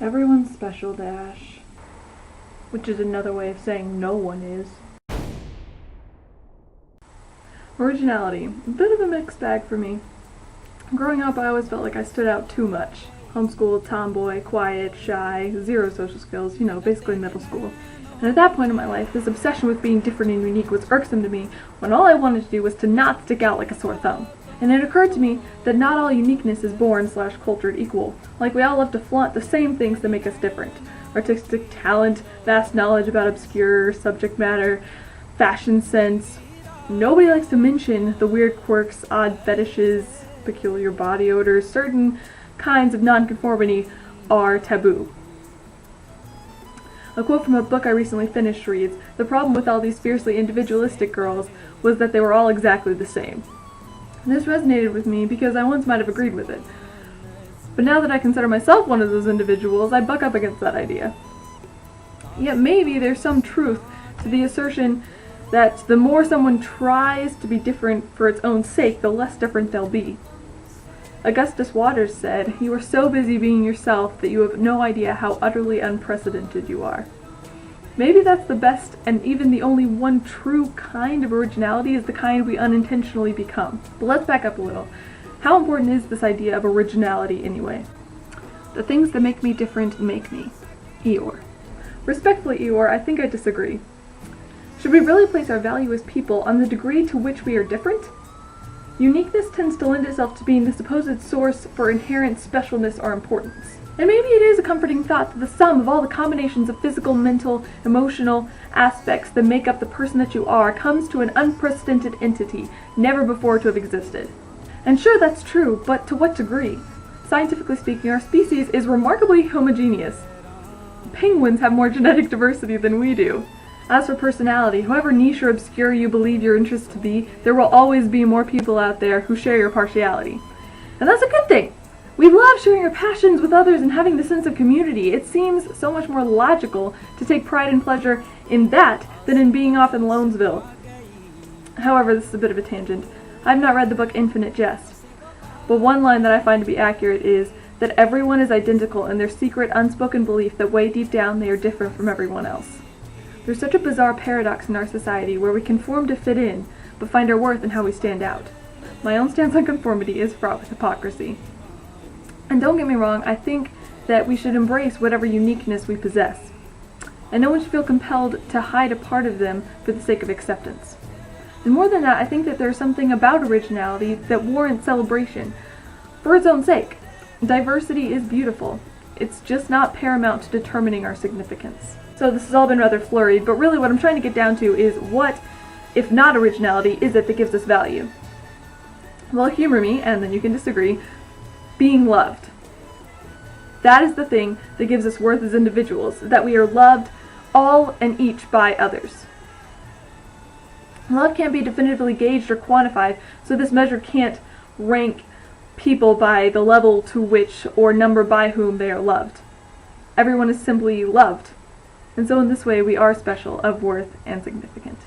Everyone's special, Dash. Which is another way of saying no one is. Originality. A bit of a mixed bag for me. Growing up, I always felt like I stood out too much. Homeschooled, tomboy, quiet, shy, zero social skills, basically middle school. And at that point in my life, this obsession with being different and unique was irksome to me when all I wanted to do was to not stick out like a sore thumb. And it occurred to me that not all uniqueness is born/cultured equal. Like we all love to flaunt the same things that make us different. Artistic talent, vast knowledge about obscure subject matter, fashion sense. Nobody likes to mention the weird quirks, odd fetishes, peculiar body odors. Certain kinds of nonconformity are taboo. A quote from a book I recently finished reads, "The problem with all these fiercely individualistic girls was that they were all exactly the same." And this resonated with me because I once might have agreed with it. But now that I consider myself one of those individuals, I buck up against that idea. Yet maybe there's some truth to the assertion that the more someone tries to be different for its own sake, the less different they'll be. Augustus Waters said, "You are so busy being yourself that you have no idea how utterly unprecedented you are." Maybe that's the best and even the only one true kind of originality is the kind we unintentionally become. But let's back up a little. How important is this idea of originality anyway? The things that make me different make me. Eeyore. Respectfully, Eeyore, I think I disagree. Should we really place our value as people on the degree to which we are different? Uniqueness tends to lend itself to being the supposed source for inherent specialness or importance. And maybe it is a comforting thought that the sum of all the combinations of physical, mental, emotional aspects that make up the person that you are comes to an unprecedented entity, never before to have existed. And sure, that's true, but to what degree? Scientifically speaking, our species is remarkably homogeneous. Penguins have more genetic diversity than we do. As for personality, however niche or obscure you believe your interests to be, there will always be more people out there who share your partiality. And that's a good thing! We love sharing our passions with others and having the sense of community. It seems so much more logical to take pride and pleasure in that than in being off in Lonesville. However, this is a bit of a tangent. I've not read the book Infinite Jest, but one line that I find to be accurate is that everyone is identical in their secret, unspoken belief that way deep down they are different from everyone else. There's such a bizarre paradox in our society where we conform to fit in, but find our worth in how we stand out. My own stance on conformity is fraught with hypocrisy. And don't get me wrong, I think that we should embrace whatever uniqueness we possess. And no one should feel compelled to hide a part of them for the sake of acceptance. And more than that, I think that there's something about originality that warrants celebration for its own sake. Diversity is beautiful. It's just not paramount to determining our significance. So this has all been rather flurried, but really what I'm trying to get down to is what, if not originality, is it that gives us value? Well, humor me, and then you can disagree. Being loved. That is the thing that gives us worth as individuals, that we are loved all and each by others. Love can't be definitively gauged or quantified, so this measure can't rank people by the level to which or number by whom they are loved. Everyone is simply loved. And so in this way we are special, of worth, and significant.